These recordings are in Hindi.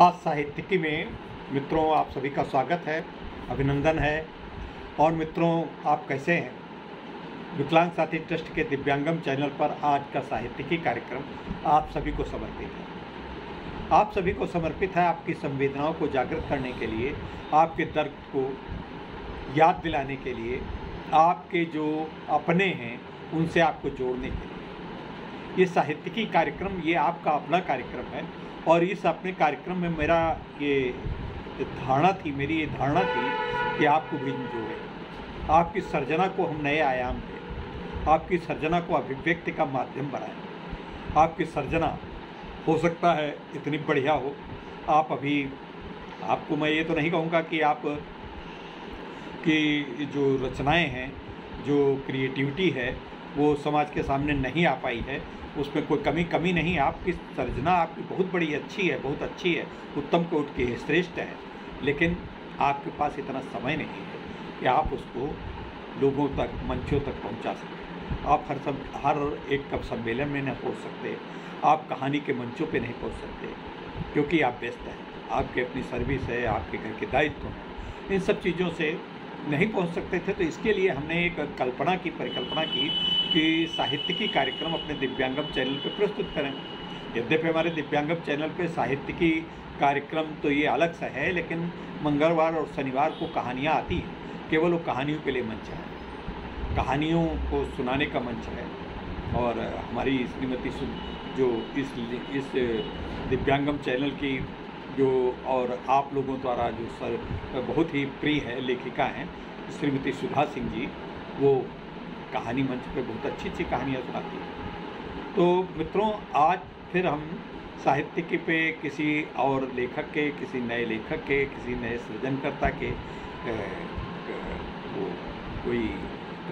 आज साहित्यिकी में मित्रों आप सभी का स्वागत है, अभिनंदन है। और मित्रों आप कैसे हैं? विकलांग साथी ट्रस्ट के दिव्यांगम चैनल पर आज का साहित्यिकी कार्यक्रम आप सभी को समर्पित है। आप सभी को समर्पित है आपकी संवेदनाओं को जागृत करने के लिए, आपके दर्द को याद दिलाने के लिए, आपके जो अपने हैं उनसे आपको जोड़ने के लिए। ये साहित्यिकी कार्यक्रम ये आपका अपना कार्यक्रम है और इस अपने कार्यक्रम में मेरी ये धारणा थी कि आपको भी जोड़े, आपकी सर्जना को हम नए आयाम दें, आपकी सर्जना को अभिव्यक्ति का माध्यम बनाएं। आपकी सर्जना हो सकता है इतनी बढ़िया हो, आपको मैं ये तो नहीं कहूँगा कि कि जो रचनाएं हैं, जो क्रिएटिविटी है वो समाज के सामने नहीं आ पाई है, उसमें कोई कमी नहीं। आपकी सर्जना आपकी बहुत बड़ी अच्छी है, बहुत अच्छी है, उत्तम कोटि की है, श्रेष्ठ है, लेकिन आपके पास इतना समय नहीं है कि आप उसको लोगों तक, मंचों तक पहुंचा सकें। आप हर एक कब सम्मेलन में नहीं पहुंच सकते, आप कहानी के मंचों पे नहीं पहुंच सकते क्योंकि आप व्यस्त हैं, आपकी अपनी सर्विस है, आपके घर के दायित्व हैं, इन सब चीज़ों से नहीं पहुंच सकते थे। तो इसके लिए हमने एक परिकल्पना की कि साहित्यिकी कार्यक्रम अपने दिव्यांगम चैनल पर प्रस्तुत करें। यद्यपि हमारे दिव्यांगम चैनल पे साहित्यिकी कार्यक्रम तो ये अलग सा है, लेकिन मंगलवार और शनिवार को कहानियाँ आती हैं, केवल वो कहानियों के लिए मंच है, कहानियों को सुनाने का मंच है। और हमारी श्रीमती जो इस दिव्यांगम चैनल की जो और आप लोगों द्वारा जो बहुत ही प्रिय है लेखिका हैं श्रीमती सुधा सिंह जी, वो कहानी मंच पे बहुत अच्छी कहानियाँ सुनाती हैं। तो मित्रों आज फिर हम साहित्यिकी पे किसी और लेखक के, किसी नए लेखक के, किसी नए सृजनकर्ता के कोई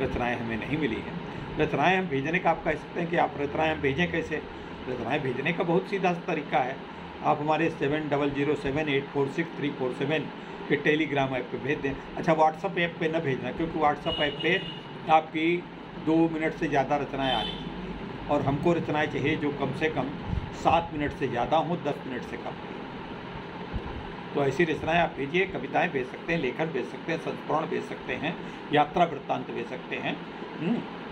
रचनाएं हमें नहीं मिली हैं। रचनाएं हम भेजने का आप कह सकते हैं कि आप रचनाएं हम भेजें कैसे। रचनाएं भेजने का बहुत सीधा तरीका है, आप हमारे 7007846347 के टेलीग्राम ऐप पे भेज दें। अच्छा, व्हाट्सअप ऐप पे न भेजना, क्योंकि व्हाट्सअप ऐप पे आपकी 2 मिनट से ज़्यादा रचनाएं आ रही और हमको रचनाएं चाहिए जो कम से कम 7 मिनट से ज़्यादा हो, 10 मिनट से कम। तो ऐसी रचनाएं आप भेजिए, कविताएं भेज सकते हैं, लेखन भेज सकते हैं, संस्मरण भेज सकते हैं, यात्रा वृत्तांत भेज सकते हैं।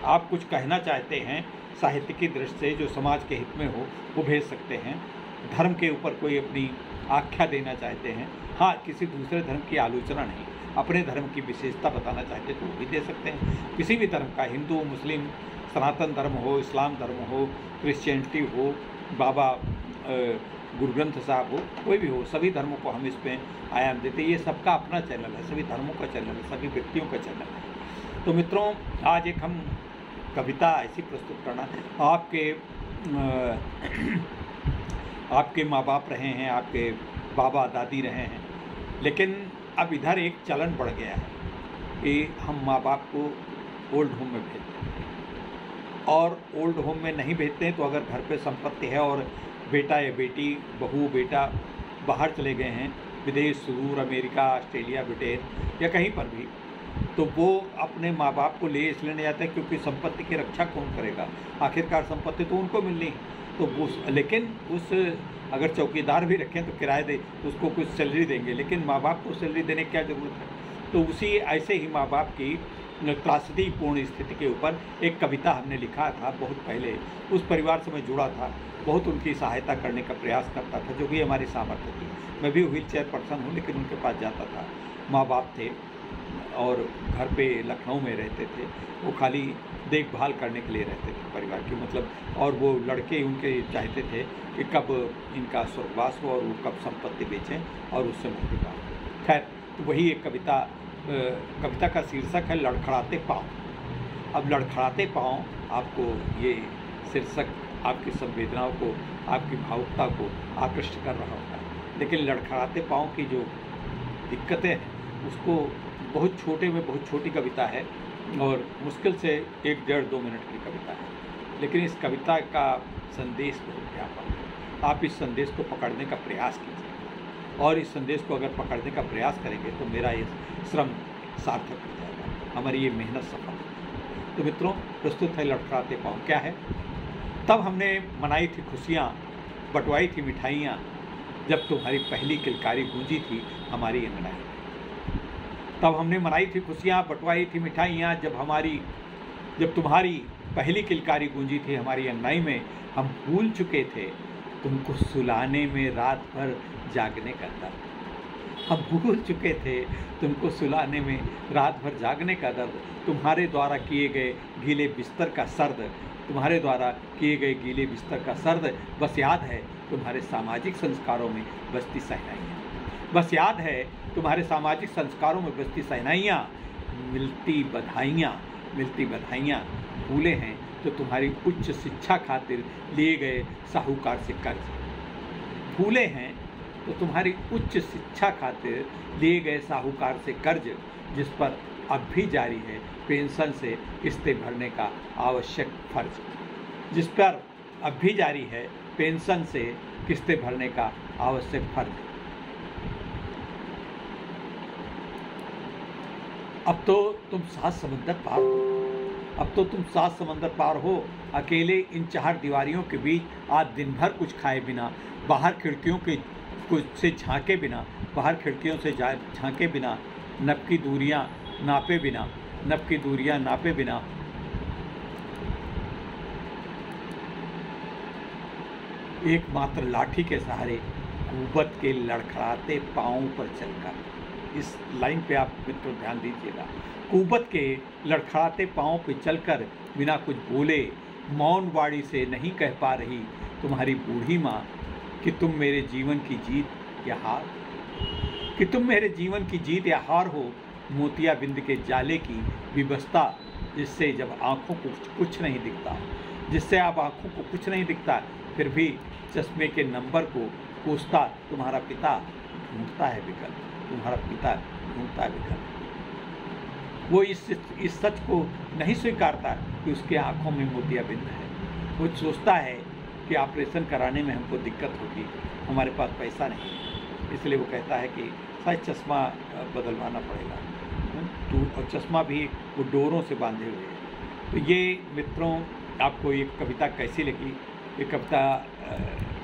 आप कुछ कहना चाहते हैं साहित्यिकी दृष्टि से जो समाज के हित में हो वो भेज सकते हैं। धर्म के ऊपर कोई अपनी आख्या देना चाहते हैं, हाँ, किसी दूसरे धर्म की आलोचना नहीं, अपने धर्म की विशेषता बताना चाहते तो वो भी दे सकते हैं। किसी भी धर्म का, हिंदू, मुस्लिम, सनातन धर्म हो, इस्लाम धर्म हो, क्रिश्चियनिटी हो, बाबा गुरु ग्रंथ साहब हो, कोई भी हो, सभी धर्मों को हम इस पर आयाम देते। ये सबका अपना चैनल है, सभी धर्मों का चैनल है, सभी व्यक्तियों का चैनल है। तो मित्रों आज एक हम कविता ऐसी प्रस्तुत करना, आपके माँ बाप रहे हैं, आपके बाबा दादी रहे हैं, लेकिन अब इधर एक चलन बढ़ गया है कि हम माँ बाप को ओल्ड होम में भेजते हैं। और ओल्ड होम में नहीं भेजते हैं तो अगर घर पे संपत्ति है और बेटा या बेटी, बहू बेटा बाहर चले गए हैं, विदेश, सुदूर अमेरिका, ऑस्ट्रेलिया, ब्रिटेन या कहीं पर भी, तो वो अपने माँ बाप को ले इसलिए नहीं जाते हैं क्योंकि संपत्ति की रक्षा कौन करेगा, आखिरकार संपत्ति तो उनको मिलनी है। तो लेकिन अगर चौकीदार भी रखें तो किराए दे, उसको कुछ सैलरी देंगे, लेकिन माँ बाप को सैलरी देने की क्या ज़रूरत है। तो उसी ऐसे ही माँ बाप की त्रासदीपूर्ण स्थिति के ऊपर एक कविता हमने लिखा था बहुत पहले। उस परिवार से मैं जुड़ा था, बहुत उनकी सहायता करने का प्रयास करता था, जो भी हमारी सामर्थ्य थी। मैं भी व्हील चेयर पर्सन हूँ, लेकिन उनके पास जाता था। माँ बाप थे और घर पे लखनऊ में रहते थे, वो खाली देखभाल करने के लिए रहते थे परिवार की, मतलब। और वो लड़के उनके चाहते थे कि कब इनका स्वर्गवास हो और वो कब संपत्ति बेचें और उससे मुक्ति पाएं। खैर, तो वही एक कविता का शीर्षक है लड़खड़ाते पाँव। अब लड़खड़ाते पाँव, आपको ये शीर्षक आपकी संवेदनाओं को, आपकी भावुकता को आकृष्ट कर रहा होता है, लेकिन लड़खड़ाते पाँव की जो दिक्कतें हैं उसको बहुत छोटी कविता है और मुश्किल से 1-1.5-2 मिनट की कविता है, लेकिन इस कविता का संदेश बहुत व्यापक है। आप इस संदेश को पकड़ने का प्रयास कीजिए और इस संदेश को अगर पकड़ने का प्रयास करेंगे तो मेरा ये श्रम सार्थक हो जाएगा, हमारी ये मेहनत सफल होगी। तो मित्रों प्रस्तुत है लड़खड़ाते पाँव। क्या है? तब हमने मनाई थी खुशियाँ, बंटवाई थी मिठाइयाँ, जब तुम्हारी पहली किलकारी गूंजी थी हमारी अंगनाई में। तब हमने मनाई थी खुशियाँ, बंटवाई थी मिठाइयाँ, जब तुम्हारी पहली किलकारी गूंजी थी हमारी अंगनाई में। हम भूल चुके थे तुमको सुलाने में रात भर जागने का दर्द। हम भूल चुके थे तुमको सुलाने में रात भर जागने का दर्द। तुम्हारे द्वारा किए गए गीले बिस्तर का सर्द, तुम्हारे द्वारा किए गए गीले बिस्तर का सर्द। बस याद है तुम्हारे सामाजिक संस्कारों में बसती सहनाइयाँ, बस याद है तुम्हारे सामाजिक संस्कारों में बसती सहनाइयाँ। मिलती बधाइयाँ भूले हैं तो तुम्हारी उच्च शिक्षा खातिर लिए गए साहूकार से कर्ज। भूले हैं तो तुम्हारी उच्च शिक्षा खातिर लिए गए साहूकार से कर्ज, जिस पर अब भी जारी है पेंशन से किस्तें भरने का आवश्यक फर्ज। जिस पर अब भी जारी है पेंशन से किस्तें भरने का आवश्यक फर्ज। अब तो तुम 7 समंदर पार हो, अब तो तुम 7 समंदर पार हो। अकेले इन 4 दीवारियों के बीच आज दिन भर कुछ खाए बिना, बाहर खिड़कियों के कुछ से झांके बिना, बाहर खिड़कियों से झांके बिना, नब की दूरियां नापे बिना, एकमात्र लाठी के सहारे कुबत के लड़खड़ाते पाँव पर चलकर। इस लाइन पे आप मित्रों ध्यान दीजिएगा। कुबत के लड़खड़ाते पाँव पे चलकर बिना कुछ बोले मौन वाणी से नहीं कह पा रही तुम्हारी बूढ़ी माँ कि तुम मेरे जीवन की जीत या हार, कि तुम मेरे जीवन की जीत या हार हो। मोतियाबिंद के जाले की विवशता, जिससे जब आँखों को कुछ नहीं दिखता, जिससे अब आँखों को कुछ नहीं दिखता, फिर भी चश्मे के नंबर को कोसता तुम्हारा पिता ढूंढता है विकल्प, तुम्हारा पिता ढूंढता है विकल्प। वो इस सच को नहीं स्वीकारता कि उसके आँखों में मोतियाबिंद है। वो सोचता है कि ऑपरेशन कराने में हमको दिक्कत होगी, हमारे पास पैसा नहीं है, इसलिए वो कहता है कि शायद चश्मा बदलवाना पड़ेगा। और चश्मा भी वो डोरों से बांधे हुए हैं। तो ये मित्रों आपको ये कविता कैसी लगी, ये कविता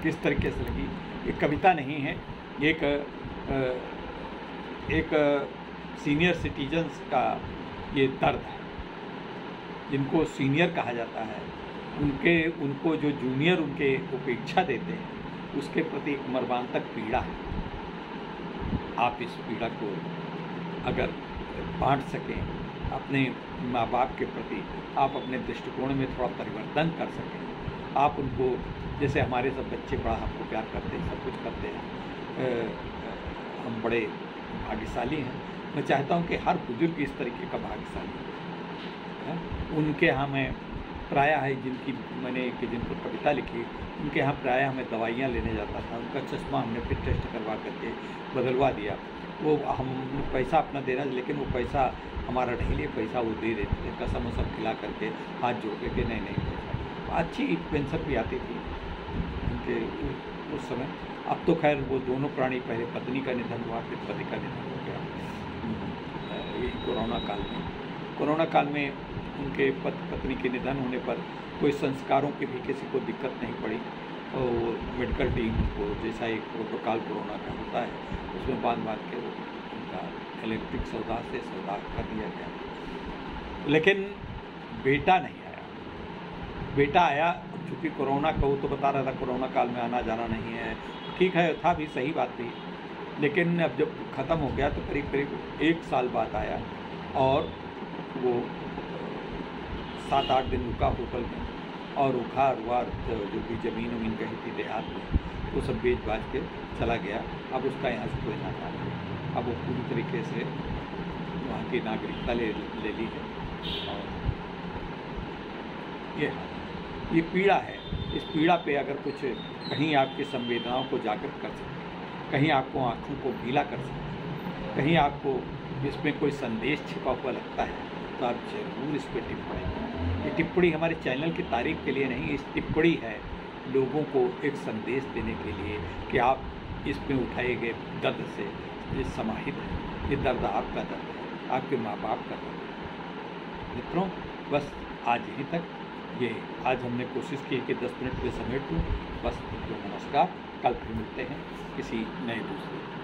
किस तरीके से लगी? ये कविता नहीं है, एक सीनियर सिटीजन्स का ये दर्द है। जिनको सीनियर कहा जाता है उनको जो जूनियर उनके उपेक्षा देते हैं, उसके प्रति एक मर्मांतक पीड़ा है। आप इस पीड़ा को अगर बांट सकें अपने माँ बाप के प्रति, आप अपने दृष्टिकोण में थोड़ा परिवर्तन कर सकें, आप उनको, जैसे हमारे सब बच्चे बड़ा हमको प्यार करते हैं, सब कुछ करते हैं, हम बड़े भाग्यशाली हैं। मैं चाहता हूं कि हर बुजुर्ग इस तरीके का भाग्यशाली है। उनके यहाँ मैं प्रायः है जिनको कविता लिखी, उनके यहाँ प्रायः हमें दवाइयाँ लेने जाता था। उनका चश्मा हमने फिर टेस्ट करवा करके बदलवा दिया। वो हम पैसा अपना दे रहा है, लेकिन वो पैसा हमारा नहीं लिए, पैसा वो दे देते थे कसम वसम खिला करके, हाथ जोड़ के नहीं। अच्छी पेंशन भी आती थी उनके उस समय। अब तो खैर वो दोनों प्राणी, पहले पत्नी का निधन हुआ, फिर पति का निधन हो गया यही कोरोना काल में उनके पत्नी के निधन होने पर कोई संस्कारों की भी किसी को दिक्कत नहीं पड़ी। और मेडिकल टीम को जैसा एक प्रोटोकॉल कोरोना का होता है उसमें बांध के उनका इलेक्ट्रिक सौदा से सौदा कर दिया गया। लेकिन बेटा नहीं आया। बेटा आया चूँकि कोरोना का, वो तो बता रहा था कोरोना काल में आना जाना नहीं है, ठीक है, था भी, सही बात थी। लेकिन अब जब ख़त्म हो गया तो करीब 1 साल बाद आया और वो 7-8 दिन रुका होटल में, और उखाड़ उवार जो भी ज़मीन वमीन कहीं थी देहात में, वो सब बेच बाच के चला गया। अब उसका यहाँ से कोई नाता नहीं। अब वो पूरी तरीके से वहाँ की नागरिकता ले ली है। और ये पीड़ा है। इस पीड़ा पे अगर कुछ कहीं आपकी संवेदनाओं को जागृत कर सके, कहीं आपको आँखों को गीला कर सके, कहीं आपको इसमें कोई संदेश छिपा हुआ लगता है, तो आप जरूर इस पर टिप्पणी। ये टिप्पणी हमारे चैनल की तारीफ के लिए नहीं, इस टिप्पणी है लोगों को एक संदेश देने के लिए कि आप इसमें उठाए गए दर्द से ये समाहित है। ये दर्द आपका दर्द है, आपके माँ बाप का दर्द है। मित्रों, बस आज यहीं तक। ये आज हमने कोशिश की कि 10 मिनट में समेट लूँ। बस, नमस्कार। कल फिर मिलते हैं किसी नए दूसरे